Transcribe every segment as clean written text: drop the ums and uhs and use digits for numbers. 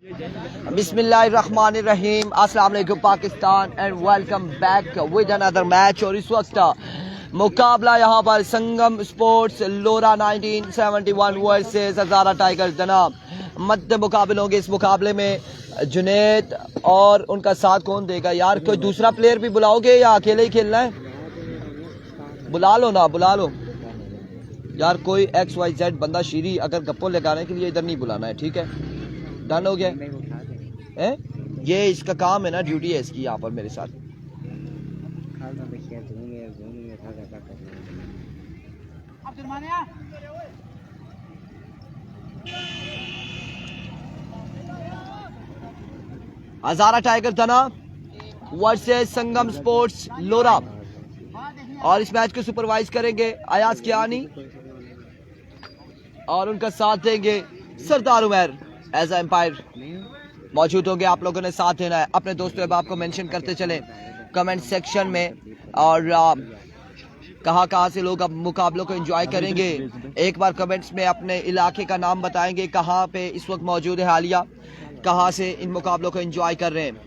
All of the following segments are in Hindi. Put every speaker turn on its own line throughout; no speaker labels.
बिस्मिल्लाहिर्रहमानिर्रहीम, अस्सलाम वालेकुम Pakistan and welcome back with another match. और इस वक्त मुकाबला यहाँ पर संगम स्पोर्ट्स लोरा 1971 वर्सेस हज़ारा टाइगर्स जनाब मध्य मुकाबले होंगे। इस मुकाबले में जुनैद और उनका साथ कौन देगा यार? कोई दूसरा प्लेयर भी बुलाओगे या अकेले ही खेलना है? बुला लो ना, बुला लो यार। कोई XYZ बंदा शीरी अगर गप्पो लगाने के लिए इधर नहीं बुलाना है, ठीक है? डन हो गया है? ये इसका काम है ना, ड्यूटी है इसकी यहाँ पर मेरे साथ। हज़ारा टाइगर धना वर्सेस संगम स्पोर्ट्स लोरा, और इस मैच को सुपरवाइज करेंगे अयाज कियानी और उनका साथ देंगे सरदार उमर एज एम्पायर मौजूद होंगे। आप लोगों ने साथ देना है, अपने दोस्तों अहबाब को मेंशन करते चले कमेंट सेक्शन में, और कहाँ से लोग अब मुकाबलों को एंजॉय करेंगे। एक बार कमेंट्स में अपने इलाके का नाम बताएंगे, कहाँ पे इस वक्त मौजूद है हालिया, कहाँ से इन मुकाबलों को एंजॉय कर रहे हैं।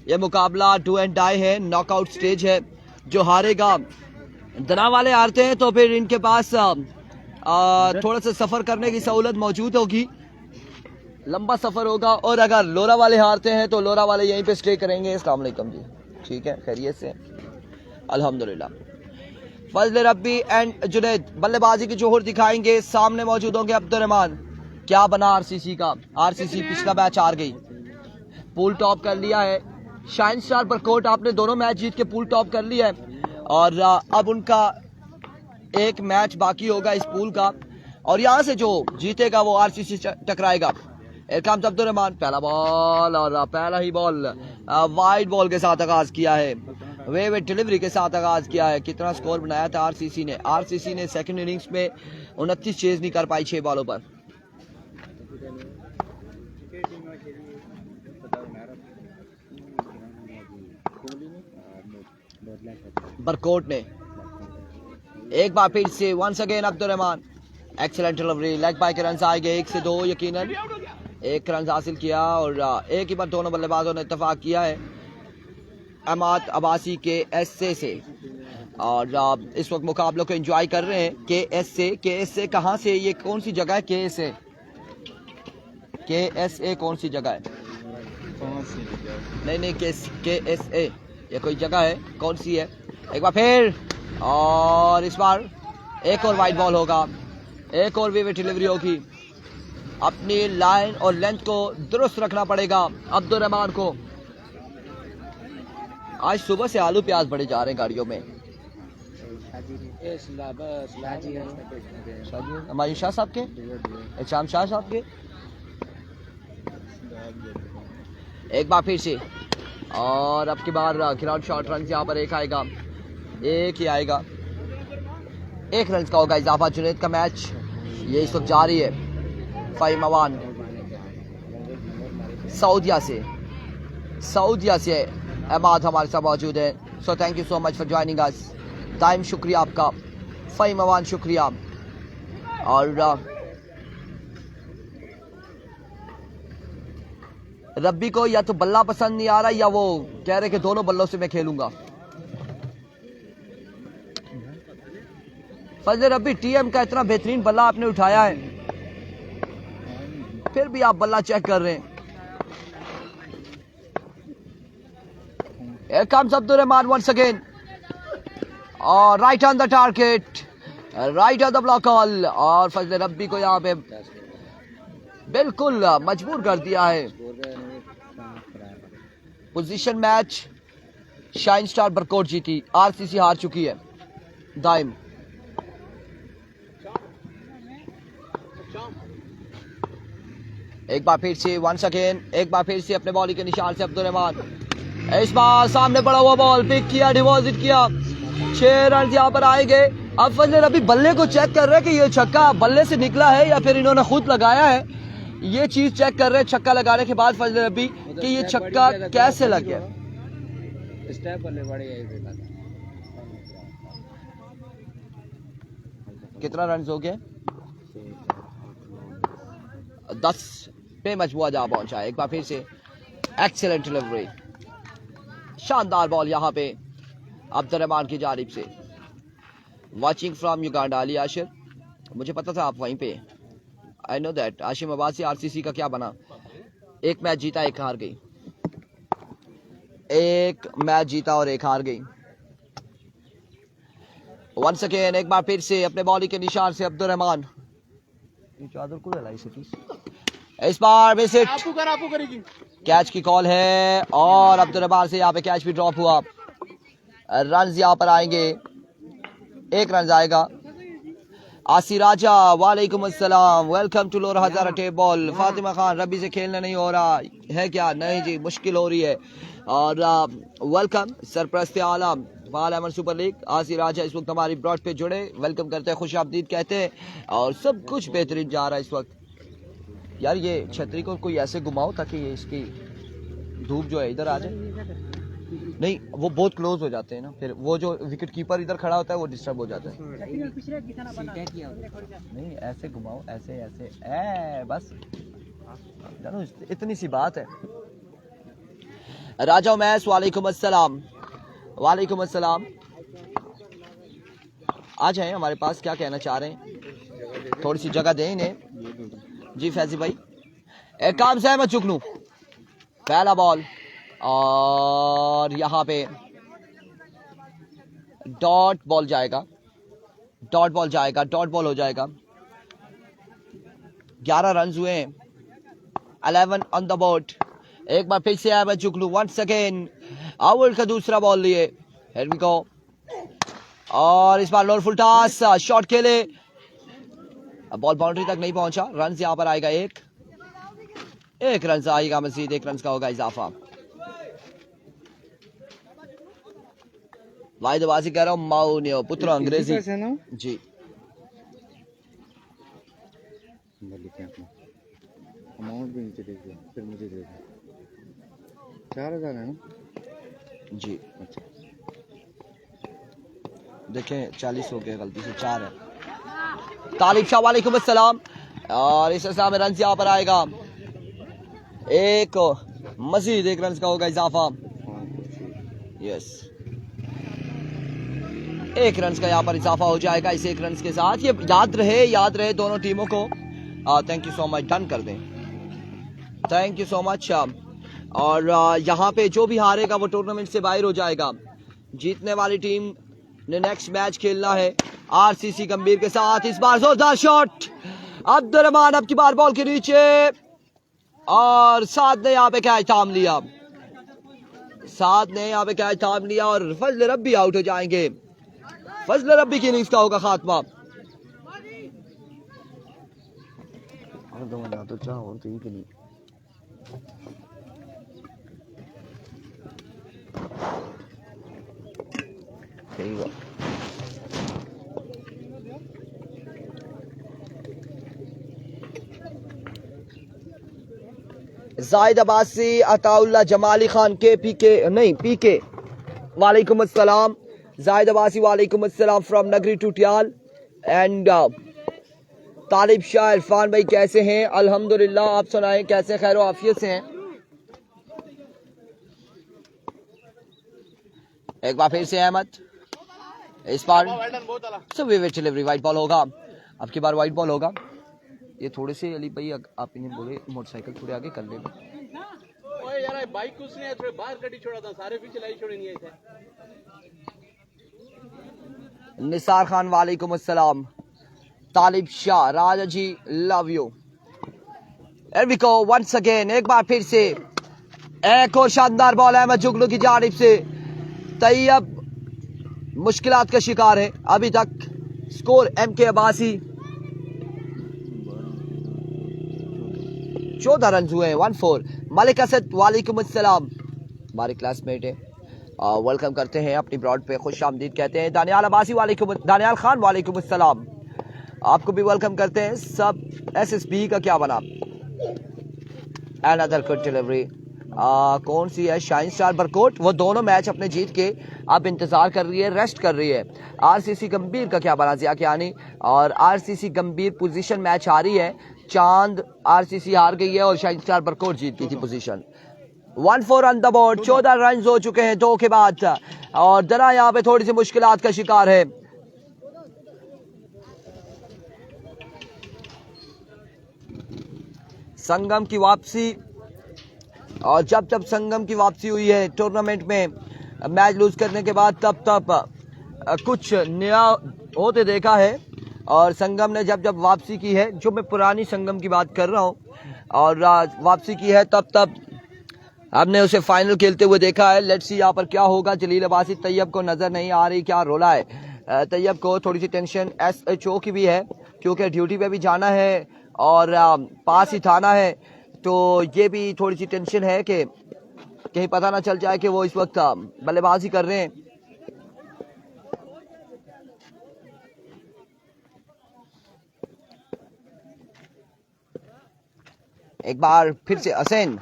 यह मुकाबला डू एंड डाई है, नॉकआउट स्टेज है। जो हारेगा, दना वाले हारते हैं तो फिर इनके पास थोड़ा सा सफ़र करने की सहूलत मौजूद होगी, लंबा सफ़र होगा। और अगर लोरा वाले हारते हैं तो लोरा वाले यहीं पे स्टे करेंगे। अस्सलाम वालेकुम जी, ठीक है, खैरियत से अल्हम्दुलिल्लाह। फजल रब्बी एंड जुनैद बल्लेबाजी की जोहर दिखाएंगे। सामने मौजूद होंगे अब्दुर्रहमान। क्या बना आरसीसी का? आरसीसी पिछला मैच हार गई, पूल टॉप कर लिया है। शाइन स्टार बरकोट आपने दोनों मैच जीत के पूल टॉप कर लिया है, और अब उनका एक मैच बाकी होगा इस पूल का, और यहाँ से जो जीतेगा वो आरसीसी टकराएगा। एरकाम अब्दुर्रहमान, पहला बॉल और पहला ही बॉल वाइड बॉल के साथ आगाज किया है, वे डिलीवरी के साथ आगाज किया है। कितना स्कोर बनाया था आरसीसी ने? आरसीसी ने सेकंड इनिंग्स में 29 चेज नहीं कर पाई 6 बॉलों पर। बरकोट ने एक बार फिर से once again Abdurrahman, excellent delivery, leg bye के रन आएंगे 1 से 2, यकीनन 1 रन हासिल किया, और एक ही बार दोनों बल्लेबाजों ने इत्तेफाक किया है अहमद अब्बासी के एसए से, और इस वक्त मुकाबलों को एंजॉय कर रहे हैं KSA कहाँ से? ये कौन सी जगह है? KSA कौन सी जगह है? नहीं KSA ये कोई जगह है, कौन सी है? एक बार फिर, और इस बार एक और वाइड बॉल होगा, एक और विकेट डिलीवरी होगी। अपनी लाइन और लेंथ को दुरुस्त रखना पड़ेगा अब्दुर्रहमान को। आज सुबह से आलू प्याज बढ़े जा रहे हैं गाड़ियों में। हमारी शाह साहब के, शाम शाह साहब के। एक बार फिर से, और अब की बार ग्राउंड शॉट रन यहाँ पर एक आएगा, एक ही आएगा, 1 रन का होगा इजाफा। जुनैद का मैच ये इस वक्त जारी है। फ़हीम अवान सऊदिया से अहमद हमारे साथ मौजूद है। So thank you so much for joining us. Time शुक्रिया आपका फ़हीम अवान, शुक्रिया। और रब्बी को या तो बल्ला पसंद नहीं आ रहा, या वो कह रहे कि दोनों बल्लों से मैं खेलूंगा। फजल रब्बी, टीएम का इतना बेहतरीन बल्ला आपने उठाया है, फिर भी आप बल्ला चेक कर रहे हैं। Here comes Abdurrahman once again, और right on the target, right on the block all, और फजल रब्बी को यहाँ पे बिल्कुल मजबूर कर दिया है। Position match shine star Barkot जीती, आरसीसी हार चुकी है दाइम। एक बार फिर से वंस अगेन, एक बार फिर से अपने बॉलिंग के निशान से अब्दुर्रहमान, इस बार सामने पड़ा हुआ बॉल पिक किया, डिपॉजिट किया, 6 रन यहाँ पर आएंगे। अब फजल अभी बल्ले को चेक कर रहे हैं कि ये छक्का बल्ले से निकला है या फिर इन्होंने खुद लगाया है। ये चीज चेक कर रहे हैं छक्का लगाने के बाद फजल अभी कि ये छक्का कैसे लग गया। कितना रन हो गए? 10 पे मजबूआ जा पहुंचा। एक बार फिर से एक्सीलेंट डिलीवरी, शानदार बॉल यहाँ पे अब्दुर्रहमान की जानिब से। Watching from Uganda Ali Ashir, मुझे पता था आप वहीं पे, I know that. Ashim Abbasi RCC का क्या बना? एक मैच जीता एक हार गई, एक मैच जीता और एक हार गई। वंस अगेन एक बार फिर से अपने बॉलिंग के निशान से अब्दुर्रहमान, चादर को लाई से इस बार विकेट, कैच की कॉल है और अब्दुर्रहमान से यहाँ पे कैच भी ड्रॉप हुआ। रन यहाँ पर आएंगे, एक रन आएगा। आसी राजा वालेकुम अस्सलाम, वेलकम टू लोर हजारा टेप बॉल। फातिमा खान, रबी से खेलना नहीं हो रहा है क्या? नहीं जी, मुश्किल हो रही है। और वेलकम सरप्रस्त आलम पार्लियामेंट सुपर लीग। आसी राजा इस वक्त हमारी ब्रॉड पे जुड़े, वेलकम करते हैं, खुश आमदीद कहते हैं और सब कुछ बेहतरीन जा रहा है इस वक्त। यार ये छतरी को कोई ऐसे घुमाओ ताकि ये इसकी धूप जो है इधर आ जाए। नहीं, वो बहुत क्लोज हो जाते हैं ना, फिर वो जो विकेट कीपर इधर खड़ा होता है वो डिस्टर्ब हो जाता है। नहीं ऐसे घुमाओ, ऐसे ऐसे बस जानो, इतनी सी बात है। राजा उमैस वालेकुम अस्सलाम। वालेकुम अस्सलाम, आ जाए हमारे पास, क्या कहना चाह रहे हैं? थोड़ी सी जगह दें इन्हें। जी फैजी भाई, एक काम से मैं चुक लूं। पहला बॉल और यहाँ पे डॉट बॉल जाएगा, डॉट बॉल जाएगा, डॉट बॉल हो जाएगा। 11 रन हुए हैं, 11 ऑन द बोर्ड। एक बार फिर से आया मैं चुक लूं। वंस अगेन अवल का दूसरा बॉल लिए, हियर वी गो। और इस बार लोअर फुल टॉस, शॉट खेले, बॉल बाउंड्री तक नहीं पहुंचा। रन यहाँ पर आएगा एक रन आएगा मजीद, एक रन का होगा इजाफा। वाहिदबाजी कह रहा हूँ, माउनियो पुत्र अंग्रेजी जी।
अमाउंट भी नीचे देख दिया, फिर मुझे दे दिया। 4000 है ना
जी। अच्छा देखें 40 हो गए, गलती से 4 है। तालिब शाह वालेकुम अस्सलाम। और इस हिसाब में रन यहाँ पर आएगा, एक मजीद एक रन का होगा इजाफा। यस, एक रन का यहाँ पर इजाफा हो जाएगा इस एक रन के साथ। ये याद रहे दोनों टीमों को। Thank you so much, done कर दें, थैंक यू सो मच। और यहाँ पे जो भी हारेगा वो टूर्नामेंट से बाहर हो जाएगा। जीतने वाली टीम ने नेक्स्ट मैच खेलना है आरसीसी गंभीर के साथ। इस बार जोरदार शॉट, अब्दुर्रहमान अब की बार बॉल के नीचे और साथ ने यहाँ पे कैच थाम लिया, और फजल रब्बी आउट हो जाएंगे। फजल रब्बी की इनिंग्स का होगा खात्मा। तो चाहो तो ही नहीं। जाहिद अब्बासी, अताउल्ला जमाली खान के पीके वालेकुम अस्सलाम। जाहिद अब्बासी वालेकुम अस्सलाम फ्रॉम नगरी टूटियाल। एंड तालिब शाह इरफान भाई कैसे हैं? अल्हम्दुलिल्लाह, आप सुनाएं कैसे खैर आफियत से हैं? एक बार फिर से अहमद, इस बार डिलीवरी वाइट बॉल होगा, अब की बार वाइट बॉल होगा। ये थोड़े से अली भाई आप इन्हें बोले मोटरसाइकिल थोड़े आगे कर ले।
ओए यार बाइक उसने थोड़े बाहर गड्डी छोड़ा था, सारे पीछे लाई छोड़े नहीं आए थे।
निसार खान वालेकुम अस्सलाम। तालिब शाह, राजा जी लव यू। एरविको वंस अगेन, एक बार फिर से एक और शानदार बॉल अहमद जुगनू की जानिब से। तैयब मुश्किलात का शिकार है अभी तक। स्कोर MK अब्बासी 14 रन हुए हैं, 1-4। मलिक असद वालेकुम अस्सलाम, हमारे क्लासमेट है, वेलकम करते हैं अपनी ब्रॉड पे, खुश आमदीद कहते हैं। दानियाल अब्बासी वालेकुम, दानियाल खान वालेकुम अस्सलाम, आपको भी वेलकम करते हैं। सब SSB का क्या बना? अनदर गुड डिलीवरी, कौन सी है? शाइन स्टार बरकोट, वो दोनों मैच अपने जीत के अब इंतजार कर रही है, रेस्ट कर रही है। आरसीसी गंभीर का क्या बना? जिया कियानी और आरसीसी गंभीर पोजीशन मैच आ रही है चांद आरसीसी हार गई है और शाइन स्टार बरकोट जीत गई थी position. 1-4 on the board, 14 run हो चुके हैं 2 के बाद और दरा यहाँ पे थोड़ी सी मुश्किलात का शिकार है। संगम की वापसी, और जब जब संगम की वापसी हुई है टूर्नामेंट में मैच लूज करने के बाद तब कुछ नया होते देखा है। और संगम ने जब जब वापसी की है, जो मैं पुरानी संगम की बात कर रहा हूं, और वापसी की है तब हमने उसे फाइनल खेलते हुए देखा है। लेट्स सी यहाँ पर क्या होगा। जलील अब्बासी तैयब को नजर नहीं आ रही, क्या रोला है। तैयब को थोड़ी सी टेंशन SHO की भी है क्योंकि ड्यूटी पे भी जाना है और पास ही थाना है, तो ये भी थोड़ी सी टेंशन है कि कहीं पता ना चल जाए कि वो इस वक्त बल्लेबाजी कर रहे हैं। एक बार फिर से हसैन,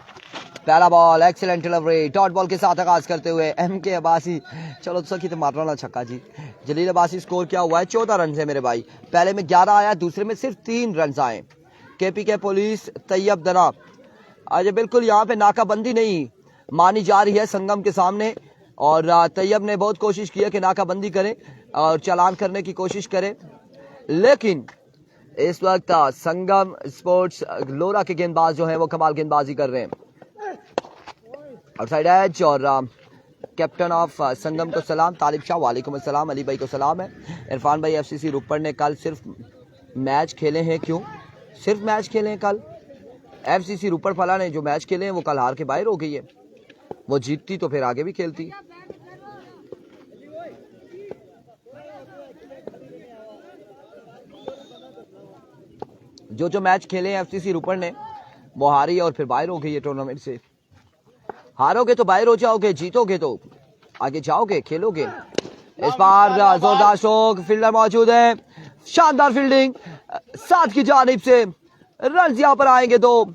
पहला ball, excellent delivery, dot ball के साथ आगाज करते हुए MK अब्बासी। चलो सकी तो मार रहा छक्का जी। जलील अब्बासी स्कोर क्या हुआ है? 14 रन है मेरे भाई। पहले में 11 आया, दूसरे में सिर्फ 3 रन आए। KPK पुलिस तैयब दरा, आज बिल्कुल यहाँ पे नाकाबंदी नहीं मानी जा रही है संगम के सामने, और तैयब ने बहुत कोशिश की है कि नाकाबंदी करें और चालान करने की कोशिश करें, लेकिन इस वक्त संगम स्पोर्ट्स लोरा के गेंदबाज जो हैं वो कमाल गेंदबाजी कर रहे हैं। आउटसाइड एज, और कैप्टन ऑफ संगम को सलाम, तालिब शाह वालेकुम अस्सलाम, अली भाई को सलाम है। इरफान भाई FCC रुपड़ ने कल सिर्फ मैच खेले हैं, क्यों सिर्फ मैच खेले हैं कल? FCC रुपड़ फला ने जो मैच खेले हैं वो कल हार के बाहर हो गई है। वो जीतती तो फिर आगे भी खेलती। जो मैच खेले हैं FCC रुपड़ ने वो हारी और फिर बाहर हो गई है टूर्नामेंट से। हारोगे तो बाहर हो जाओगे, जीतोगे तो आगे जाओगे, खेलोगे। इस बार जोरदार स्ट्रोक, फील्डर मौजूद है, शानदार फील्डिंग, साथ की जानिब से रन यहाँ पर आएंगे 2,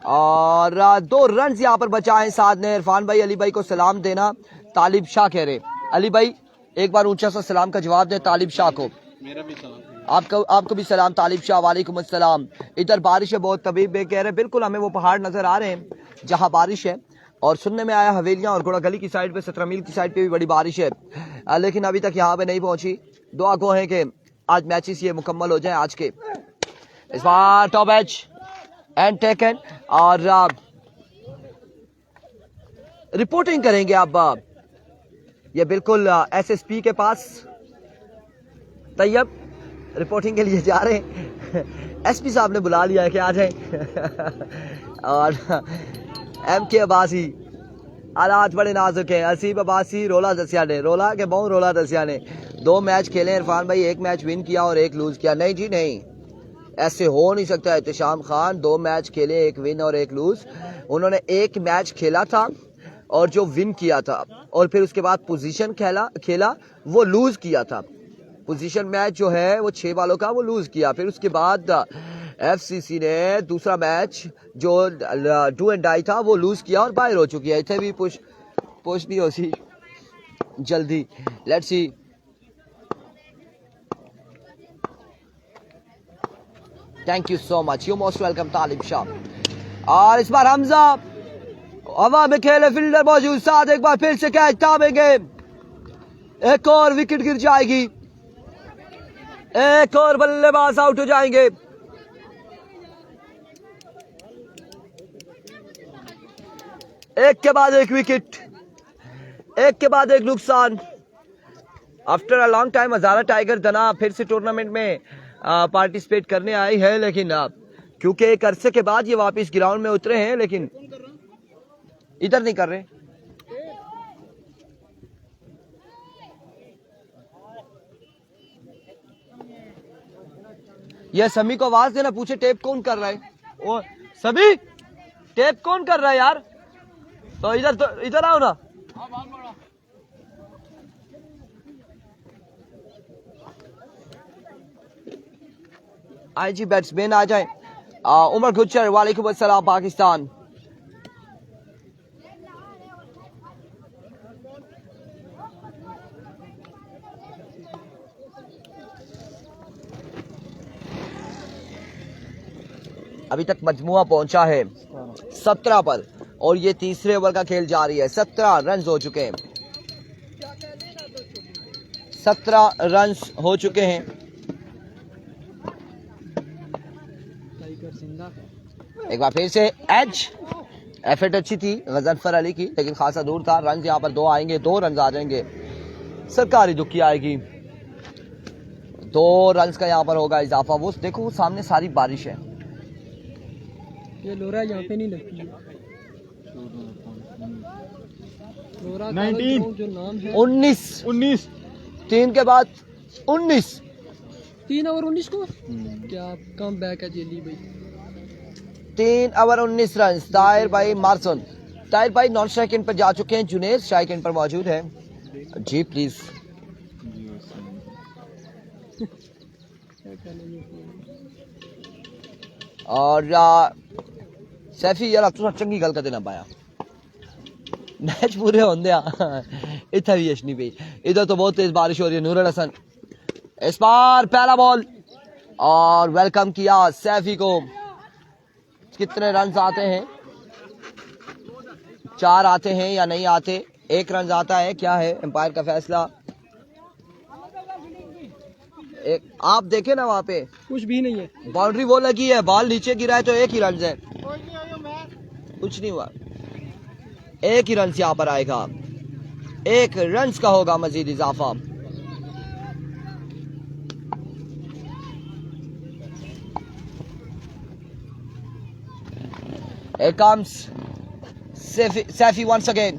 और 2 रन यहाँ पर बचाए साथ ने। इरफान भाई अली भाई को सलाम देना, तालिब शाह कह रहे। अली भाई एक बार ऊंचा सा सलाम का जवाब दे तालिब शाह को।
मेरा भी सलाम।
आपको भी सलाम तालिब शाह, वालेकुम अस्सलाम। इधर बारिश है बहुत, तबीब भाई कह रहे बिल्कुल हमें वो पहाड़ नजर आ रहे हैं जहां बारिश है, और सुनने में आया हवेलियां और घोड़ा गली की साइड पे 17 मील की साइड पे भी बड़ी बारिश है, लेकिन अभी तक यहाँ पे नहीं पहुंची। दुआ गो है कि आज मैचेस ये मुकम्मल हो जाए आज के। इस बार टॉप एज एंड टेकन, और रिपोर्टिंग करेंगे अब ये बिल्कुल SSP के पास। तैयब रिपोर्टिंग के लिए जा रहे हैं। SP साहब ने बुला लिया है कि आ जाए। और MK अब्बासी, हालात बड़े नाजुक है। असीब अब्बासी रोला दसिया ने, रोला के बहु रोला दसिया ने 2 मैच खेले इरफान भाई, 1 मैच विन किया और 1 लूज किया। नहीं जी नहीं, ऐसे हो नहीं सकता। एहतिशाम खान 2 मैच खेले, 1 विन और 1 लूज। उन्होंने 1 मैच खेला था और जो विन किया था, और फिर उसके बाद पोजीशन खेला वो लूज किया था। पोजीशन मैच जो है वो 6 बालों का वो लूज किया। फिर उसके बाद FCC ने दूसरा मैच जो डू एंड डाई था वो लूज किया और बाहर हो चुकी है। इतने भी पुश नहीं हो सी जल्दी। Let's see, thank you so much, you most welcome Talib Shah. और इस बार हमजा हवा में खेले, फील्डर मौजूद साथ, एक बार फिर से कैच थामेंगे, एक और विकेट गिर जाएगी, एक और बल्लेबाज आउट हो जाएंगे। एक के बाद एक विकेट, एक के बाद एक नुकसान। After a long time Hazara tiger दना फिर से टूर्नामेंट में पार्टिसिपेट करने आई है, लेकिन क्योंकि एक अरसे के बाद ये वापस ग्राउंड में उतरे हैं, लेकिन इधर नहीं कर रहे। ये समी को आवाज देना, पूछे टेप कौन कर रहा है। ओ सभी, टेप कौन कर रहा है यार? तो इधर आओ ना। IG बैट्समैन आ जाए। उमर गुज्जर वालेकुम अस्सलाम पाकिस्तान। अभी तक मजमुआ पहुंचा है 17 पर और ये तीसरे ओवर का खेल जारी है। 17 रन हो चुके हैं, 17 रन हो चुके हैं। एक बार फिर से एज, एफर्ट अच्छी थी गजनफर अली की, लेकिन खासा दूर था। रन यहाँ पर 2 आएंगे, 2 रन आ जाएंगे, सरकारी दुखी आएगी। 2 रन का यहाँ पर होगा इजाफा। वो देखो वो सामने सारी बारिश है।
ये लोरा यहाँ पे नहीं लगती है। लोरा
19
जो नाम है
19
3 के बाद 19
3 ओवर 19 को क्या कम बैक है जेली भाई।
3 ओवर 19 रन। ताहिर भाई मार्सन, ताहिर भाई नॉन स्ट्राइक एंड पर जा चुके हैं। जुनेद स्ट्राइक एंड पर मौजूद है। जी प्लीज। और सैफी यार तुम चंगी गल कदे ना पाया, मैच पूरे होंदे इतना भी यश नहीं पई। इधर तो बहुत तेज बारिश हो रही है। नूरुल हसन इस बार पहला बॉल और वेलकम किया सैफी को। कितने रन आते हैं? 4 आते हैं या नहीं आते? 1 रन आता है, क्या है एम्पायर का फैसला? एक आप देखे ना वहां पे
कुछ भी नहीं है।
बाउंड्री वो लगी है, बॉल नीचे गिरा है तो 1 ही रन है। कुछ नहीं हुआ, 1 ही रन यहाँ पर आएगा। 1 रन का होगा मजीद इजाफा। Here comes Safi once again.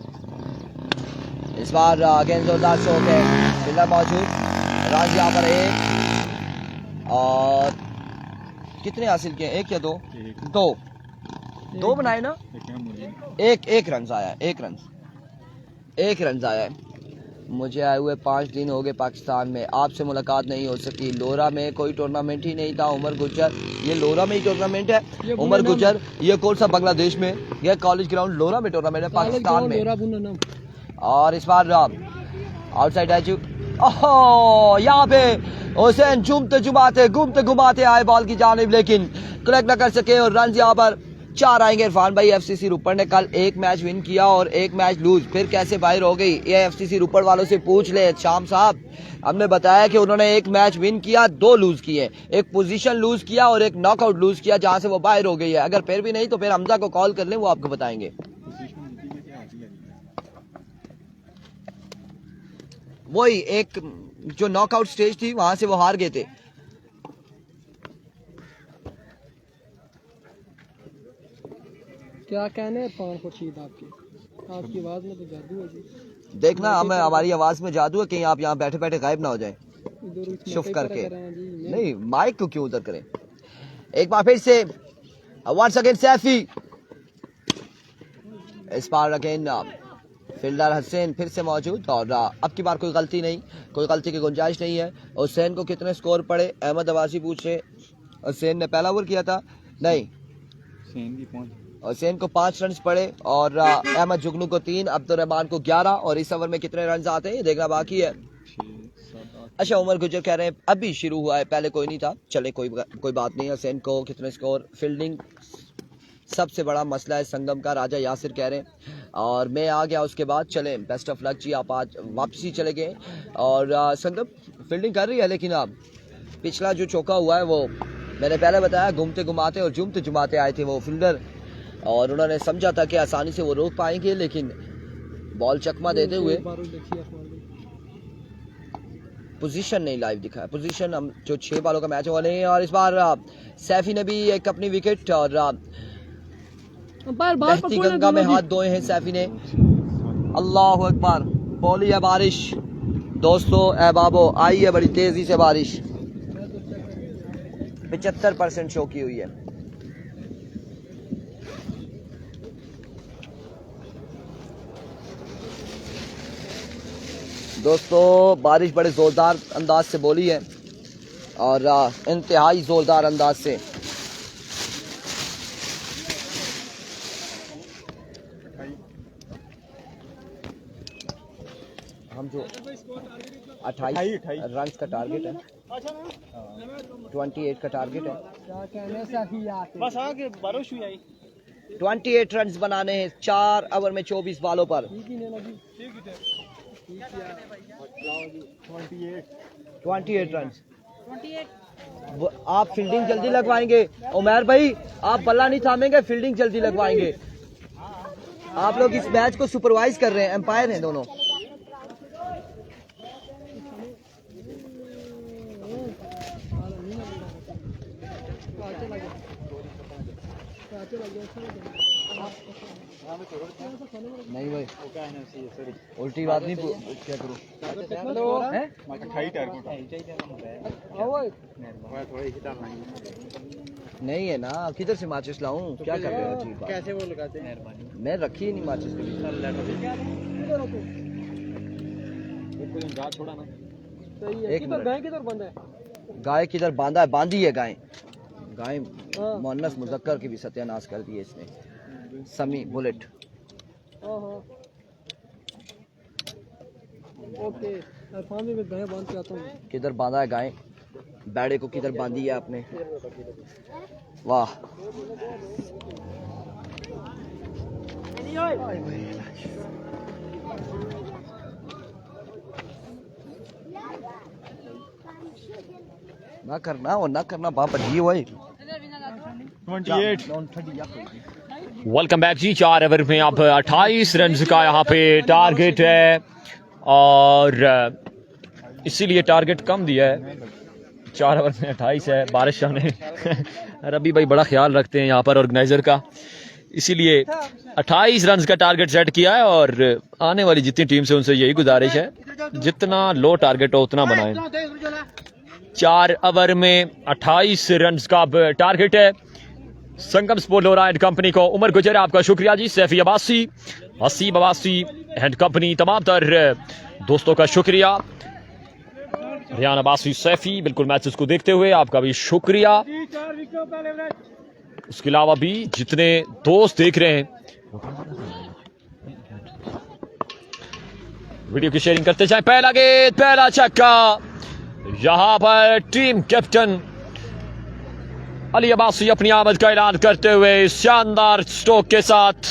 इस बार अगेन जोरदार शॉट है, फिल्डर मौजूद। रन यहाँ पर 1 और कितने हासिल किए? 1 या 2? 2 बनाए ना। 1 रन आया है, 1 रन आया है। मुझे आए हुए 5 दिन हो गए पाकिस्तान में, आपसे मुलाकात नहीं हो सकी। लोरा में कोई टूर्नामेंट ही नहीं था। उमर गुज्जर, ये लोरा में ही टूर्नामेंट है। उमर गुज्जर ये कौन सा बांग्लादेश में? यह कॉलेज ग्राउंड लोरा में टूर्नामेंट है पाकिस्तान में। और इस बार आउटसाइड एज, ओहो यहाँ पे हुसैन घूमते घुमाते आए बॉल की जानिब, लेकिन कलेक्ट न कर सके और रन यहाँ पर 4 आएंगे। इरफान भाई एफसीसी रुपड़ ने कल 1 मैच विन किया और 1 मैच लूज, फिर कैसे बाहर हो गई? ये एफसीसी रुपड़ वालों से पूछ ले शाम साहब। हमने बताया कि उन्होंने 1 मैच विन किया, 2 लूज किए, 1 पोजीशन लूज किया और 1 नॉकआउट लूज किया जहां से वो बाहर हो गई है। अगर फिर भी नहीं तो फिर हमजा को कॉल कर लें, वो आपको बताएंगे। वही एक जो नॉकआउट स्टेज थी वहां से वो हार गए थे।
क्या कहने हैं पान खुर्शीद आपकी आवाज में तो जादू है जी।
देखना हमें, हमारी आवाज में जादू है, कहीं आप यहाँ बैठे बैठे गायब ना हो जाए शुफ करके। नहीं माइक को क्यों उधर करें? एक बार फिर से वंस अगेन सैफी, इस बार अगेन फील्डर हुसैन फिर से मौजूद और अब की बार कोई गलती नहीं, कोई गलती की गुंजाइश नहीं है। हुसैन को कितने स्कोर पड़े? अहमद अब्बासी पूछे। हुसैन ने पहला ओवर किया था, नहीं हुसैन को 5 रन पड़े और अहमद जुगनू को 3, अब्दुर्रहमान को 11 और इस ओवर में कितने रन आते हैं ये देखना बाकी है। अच्छा उमर गुजर कह रहे हैं अभी शुरू हुआ है, पहले कोई नहीं था। चले कोई बात नहीं। हुसैन को कितने स्कोर? फील्डिंग सबसे बड़ा मसला है संगम का, राजा यासिर कह रहे हैं। और मैं आ गया उसके बाद। चले बेस्ट ऑफ लक जी, आप आज वापसी चले गए। और संगम फील्डिंग कर रही है, लेकिन अब पिछला जो चौका हुआ है वो मैंने पहले बताया, घूमते घुमाते और झूमते जुमाते आए थे वो फील्डर, और उन्होंने समझा था कि आसानी से वो रोक पाएंगे, लेकिन बॉल चकमा देते हुए पोजीशन नहीं लाइव दिखाया। पोजीशन हम जो 6 बालों का मैच वाले हैं। और इस बार सैफी ने भी एक अपनी विकेट और बहती गंगा में हाथ धोए हैं सैफी ने। अल्लाह अकबर। बोली है बारिश दोस्तों, अहबाबो आई है बड़ी तेजी से बारिश, 75% शो की हुई है। दोस्तों बारिश बड़े जोरदार अंदाज से बोली है और इंतहाई जोरदार अंदाज से। हम जो 28 रन का टारगेट है 28 का टारगेट है।
क्या कहने से ही आते
बस आगे बारिश हुई आई
28 रन बनाने हैं 4 ओवर में 24 बॉलों पर।
ठीक ही नहीं लगी
28 रन। आप फील्डिंग जल्दी लगवाएंगे उमर भाई, आप बल्ला नहीं थामेंगे, फील्डिंग जल्दी लगवाएंगे। आप लोग इस मैच को सुपरवाइज कर रहे हैं, एम्पायर हैं दोनों। नहीं भाई उल्टी बात नहीं क्या करो हैं? नहीं है ना, किधर से माचिस लाऊं? क्या कर रहे हो? अजीब बात।
कैसे वो लगाते हैं
मैं रखी ही नहीं माचिस कभी।
थोड़ा ना
सही है।
एक
किधर
मिनट।
गाय किधर बंद है?
गाय किधर बांधा है? बांधी है गाय। गाय
हाँ।
मुअन्नस मुज़क्कर की भी सत्यानाश कर दिए इसने। समी बुलेट।
हाँ हाँ ओके। फार्म में गाय बांध के आता हूँ।
किधर बांधा है गाय? बैड़े को किधर बांधी है आपने? वाह ना करना और ना करना बाप जी वही
28
वेलकम बैक जी। 4 ओवर में अब 28 रन का यहाँ पे टारगेट है और इसीलिए टारगेट कम दिया है। 4 ओवर में 28 है। बारिश आने रबी भाई बड़ा ख्याल रखते हैं यहाँ पर ऑर्गेनाइजर का, इसीलिए 28 रन का टारगेट सेट किया है। और आने वाली जितनी टीम से उनसे यही गुजारिश है, जितना लो टारगेट हो उतना बनाएं। 4 ओवर में 28 रन का टारगेट है। संगम स्पोर्ट लोरा एंड कंपनी को उमर गुजर आपका शुक्रिया जी। सैफी अब्बासी, हसीब अब्बासी एंड कंपनी, तमाम तर दोस्तों का शुक्रिया। रियान अब्बासी, सैफी, बिल्कुल मैचेस को देखते हुए आपका भी शुक्रिया। उसके अलावा भी जितने दोस्त देख रहे हैं वीडियो की शेयरिंग करते जाएं। पहला गेंद, पहला छक्का। यहां पर टीम कैप्टन अली अब्बासी अपनी आमद का ऐलान करते हुए शानदार स्ट्रोक के साथ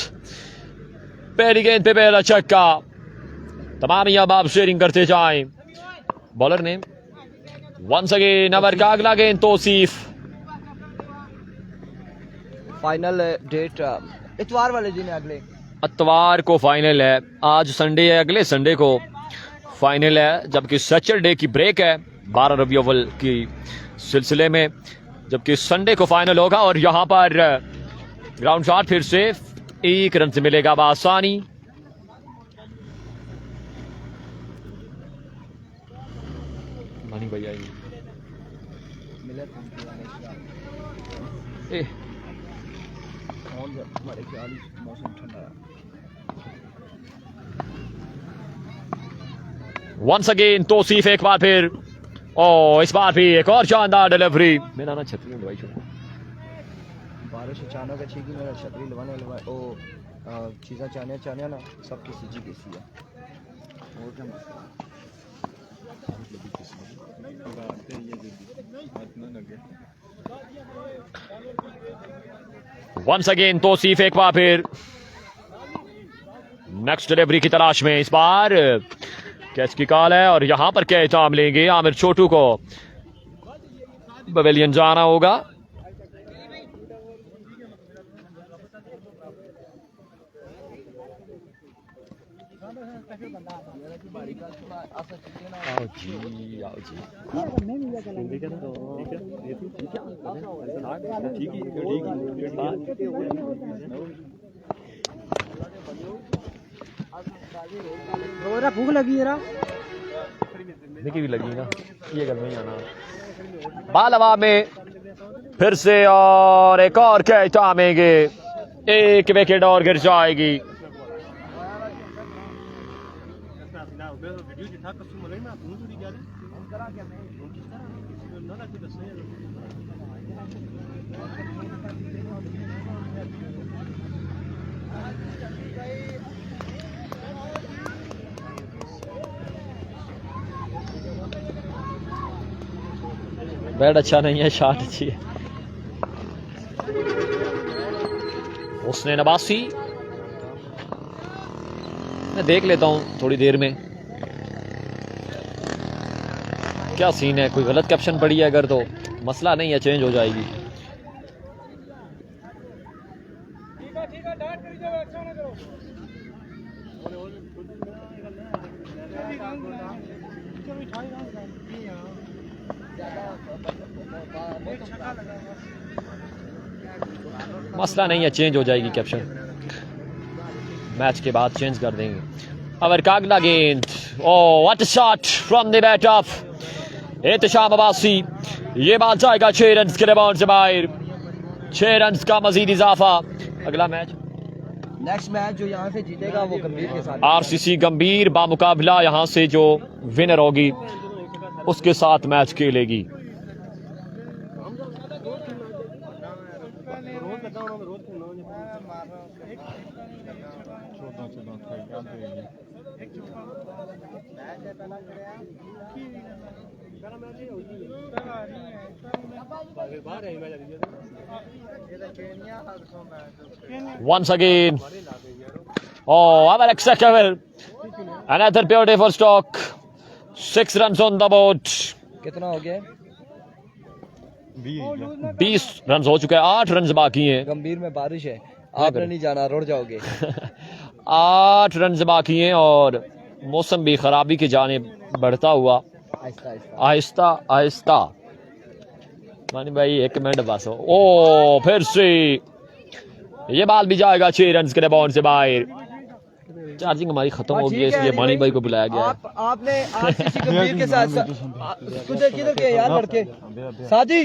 पहली गेंद पे पहला छक्का। तमाम ही अब आप शेयरिंग करते जाएं। बॉलर ने वंस अगेन ओवर का अगला गेंद तौसीफ।
फाइनल डेट इतवार वाले दिन है, अगले
इतवार को फाइनल है। आज संडे है, अगले संडे को फाइनल है, जबकि सैटरडे की ब्रेक है 12 रबी अव्वल की सिलसिले में, जबकि संडे को फाइनल होगा। और यहां पर ग्राउंड शॉट फिर से 1 रन से मिलेगा बआसानी। मानी भैया वंस अगेन तौसीफ एक बार फिर, ओ इस बार भी एक और शानदार डिलीवरी। मेरा ना छतरी में दवाई छोड़ा,
बारिश अचानक अच्छी की मेरा छतरी लवाने ओ चीज़ा चाहने ना सबकी सीजी कैसी है। और क्या
वंस अगेन तौसीफ एक बार फिर नेक्स्ट डिलीवरी की तलाश में। इस बार कैच की कॉल है और यहां पर क्या इताम लेंगे आमिर छोटू को पवेलियन जाना होगा। आओ जी, आओ जी।
भूख लगी है
देखी भी लगी ना, ये कर नहीं आना। बाल हवा में फिर से और एक और कैच आमेंगे, एक विकेट और गिर जाएगी। बैट अच्छा नहीं है, शॉट अच्छी है। उसने नबासी, मैं देख लेता हूं थोड़ी देर में क्या सीन है। कोई गलत कैप्शन पड़ी है अगर तो मसला नहीं है, चेंज हो जाएगी। मसला नहीं है, चेंज हो जाएगी कैप्शन, मैच के बाद चेंज कर देंगे। अवर का अगला गेंद, oh what a shot from the bat of Ehtesham Abbasi. ये बाल जाएगा 6 रन के रिबाउंड से बाहर, 6 रन का मजीद इजाफा। अगला मैच,
नेक्स्ट मैच जो यहाँ से जीतेगा वो गंभीर के साथ
आरसीसी गंभीर बामुकाबला यहाँ से जो विनर होगी उसके साथ मैच खेलेगी। Once again, oh, unacceptable. Another beautiful stroke. 6 runs on the board.
कितना हो गया?
20 रन हो चुके हैं, 8 रन बाकी हैं।
गंभीर में बारिश है, आपने नहीं जाना, रुड़ जाओगे।
8 रन बाकी हैं और मौसम भी खराबी की जाने बढ़ता हुआ आहिस्ता आहिस्ता। मानी भाई 1 मिनट बस हो। ओ फिर से ये बाल भी जाएगा 6 रन के रिबाउंड से बाहर। चार्जिंग हमारी खत्म हो गई है, इसलिए मानी भाई को बुलाया गया।
आपने आरसीसी गंभीर के साथ किधर किधर के यार लड़के साथी